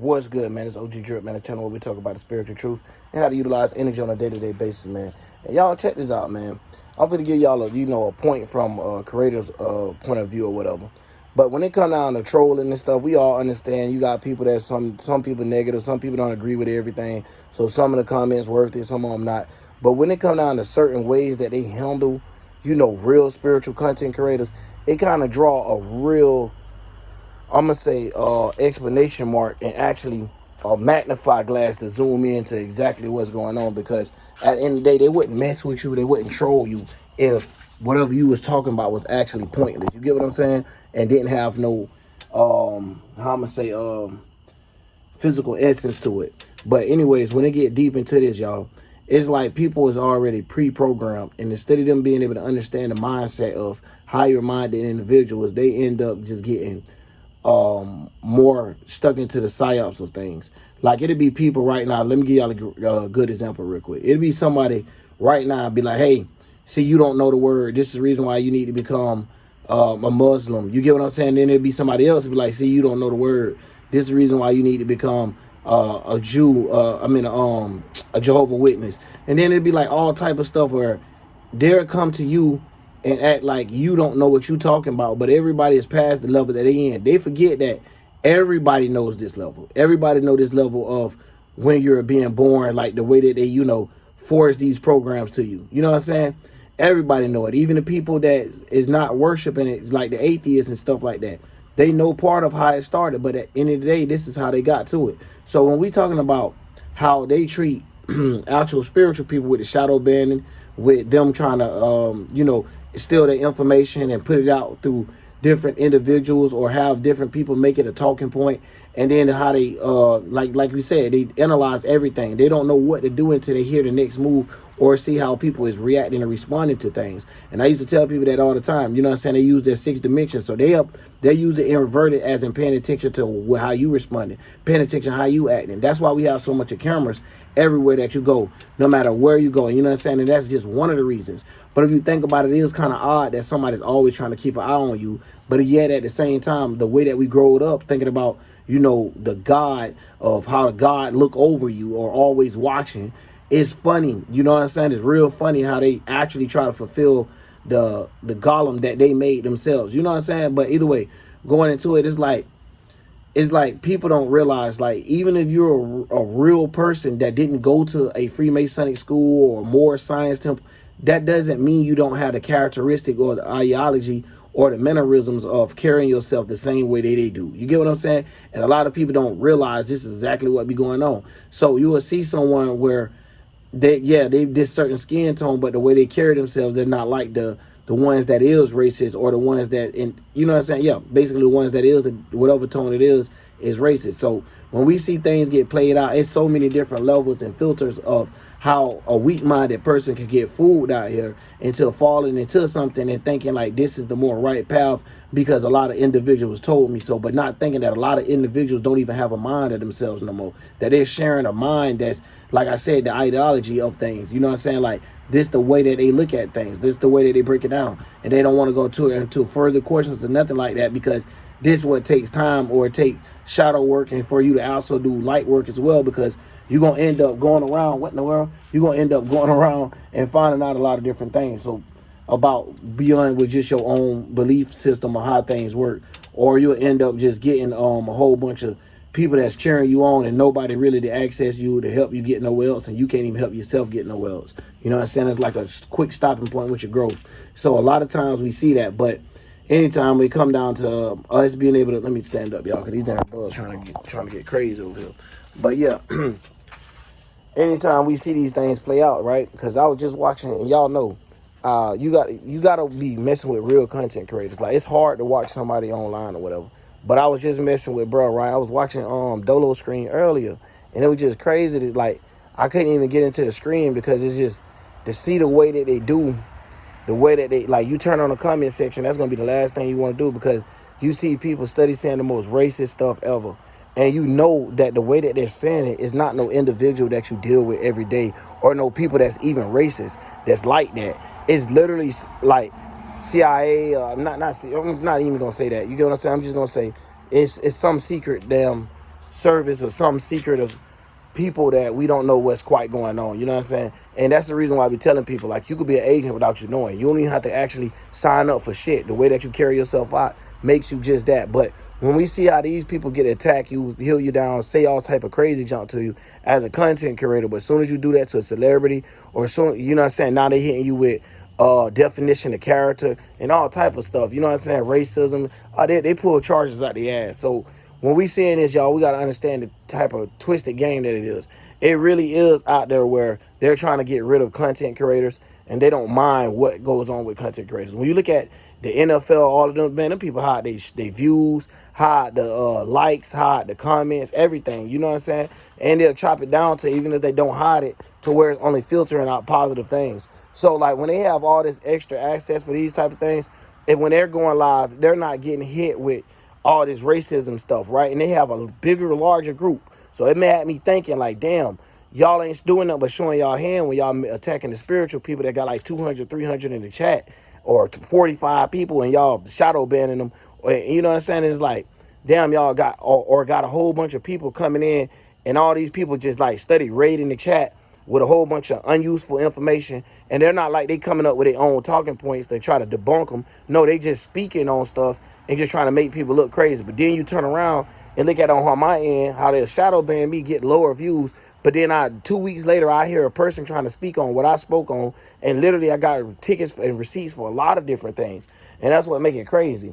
What's good, man? It's OG Drip, man. A channel where we talk about the spiritual truth and how to utilize energy on a day-to-day basis, man. And y'all check this out, man. I'm gonna give y'all a point from creator's point of view or whatever. But when it come down to trolling and stuff, we all understand you got people that some people negative, some people don't agree with everything. So some of the comments worth it, some of them not. But when it come down to certain ways that they handle, real spiritual content creators, it kind of draw a real, I'm gonna say explanation mark and actually a magnify glass to zoom into exactly what's going on, because at the end of the day they wouldn't mess with you, they wouldn't troll you if whatever you was talking about was actually pointless. You get what I'm saying? And didn't have no how I'm gonna say physical essence to it. But anyways, when they get deep into this, y'all, it's like people is already pre-programmed, and instead of them being able to understand the mindset of higher minded individuals, they end up just getting more stuck into the psyops of things. Like, it'd be people right now, let me give y'all a good example real quick. It'd be somebody right now be like, hey, see, you don't know the word, this is the reason why you need to become a Muslim. You get what I'm saying? Then it'd be somebody else be like, see, you don't know the word, this is the reason why you need to become a Jew, a Jehovah Witness. And then it'd be like all type of stuff where they'll come to you and act like you don't know what you talking about, but everybody is past the level that they in. They forget that everybody knows this level. Everybody know this level of when you're being born, like the way that they, force these programs to you. You know what I'm saying? Everybody know it. Even the people that is not worshiping it, like the atheists and stuff like that. They know part of how it started, but at the end of the day, this is how they got to it. So when we talking about how they treat actual spiritual people with the shadow banning, with them trying to, steal their information and put it out through different individuals, or have different people make it a talking point, and then how they like we said, they analyze everything. They don't know what to do until they hear the next move or see how people is reacting and responding to things. And I used to tell people that all the time. You know what I'm saying? They use their sixth dimension, so they use it inverted, as in paying attention to how you responding, paying attention to how you acting. That's why we have so much of cameras everywhere that you go, no matter where you go. You know what I'm saying? And that's just one of the reasons. But if you think about it, it is kind of odd that somebody's always trying to keep an eye on you. But yet at the same time, the way that we growed up thinking about, the God of how God look over you or always watching, it's funny. You know what I'm saying? It's real funny how they actually try to fulfill the golem that they made themselves. You know what I'm saying? But either way, going into it, it's like people don't realize, like, even if you're a real person that didn't go to a Freemasonic school or more science temple, that doesn't mean you don't have the characteristic or the ideology or the mannerisms of carrying yourself the same way they do. You get what I'm saying? And a lot of people don't realize this is exactly what be going on. So you will see someone where they this certain skin tone, but the way they carry themselves, they're not like the ones that is racist, or the ones that, you know what I'm saying? Yeah, basically the ones that is, whatever tone it is racist. So when we see things get played out, it's so many different levels and filters of how a weak-minded person can get fooled out here into falling into something and thinking like this is the more right path because a lot of individuals told me so, but not thinking that a lot of individuals don't even have a mind of themselves no more, that they're sharing a mind that's, like I said, the ideology of things. You know what I'm saying? Like, this the way that they look at things, this the way that they break it down, and they don't want to go into further questions or nothing like that, because this what takes time, or it takes shadow work, and for you to also do light work as well, because you're going to end up going around, what in the world? You're going to end up going around and finding out a lot of different things. So about beyond with just your own belief system or how things work. Or you'll end up just getting a whole bunch of people that's cheering you on and nobody really to access you to help you get nowhere else, and you can't even help yourself get nowhere else. You know what I'm saying? It's like a quick stopping point with your growth. So a lot of times we see that, but anytime we come down to us being able to, let me stand up, y'all, because these damn bugs trying to get crazy over here. But yeah, anytime we see these things play out, right? Because I was just watching, and y'all know, you gotta be messing with real content creators. Like, it's hard to watch somebody online or whatever. But I was just messing with bro, right? I was watching Dolo screen earlier, and it was just crazy that, like, I couldn't even get into the screen because it's just to see the way that they do, the way that they, like, you turn on the comment section, that's gonna be the last thing you want to do, because you see people study saying the most racist stuff ever. And you know that the way that they're saying it is not no individual that you deal with every day, or no people that's even racist that's like that. It's literally like CIA. I'm not even gonna say that. You get what I'm saying? I'm just gonna say it's some secret damn service or some secret of people that we don't know what's quite going on. You know what I'm saying? And that's the reason why we telling people, like, you could be an agent without you knowing. You don't even have to actually sign up for shit. The way that you carry yourself out makes you just that. But when we see how these people get attacked, you heel you down, say all type of crazy junk to you as a content creator, but as soon as you do that to a celebrity, or soon, you know what I'm saying, now they hitting you with definition of character and all type of stuff. You know what I'm saying? Racism. They pull charges out the ass. So when we seeing this, y'all, we got to understand the type of twisted game that it is. It really is out there where they're trying to get rid of content creators, and they don't mind what goes on with content creators. When you look at the NFL, all of them, man, them people hide they views, hide the likes, hide the comments, everything. You know what I'm saying? And they'll chop it down to, even if they don't hide it, to where it's only filtering out positive things. So, like, when they have all this extra access for these type of things, and when they're going live, they're not getting hit with all this racism stuff, right? And they have a bigger, larger group. So it made me thinking, like, damn, y'all ain't doing nothing but showing y'all hand when y'all attacking the spiritual people that got like 200, 300 in the chat, or 45 people, and y'all shadow banning them. You know what I'm saying? It's like, damn, y'all got or got a whole bunch of people coming in, and all these people just like study raiding the chat with a whole bunch of unuseful information, and they're not like they coming up with their own talking points to try to debunk them. No, they just speaking on stuff and just trying to make people look crazy. But then you turn around and look at on my end how they'll shadow ban me, get lower views. But then 2 weeks later, I hear a person trying to speak on what I spoke on, and literally I got tickets and receipts for a lot of different things. And that's what make it crazy.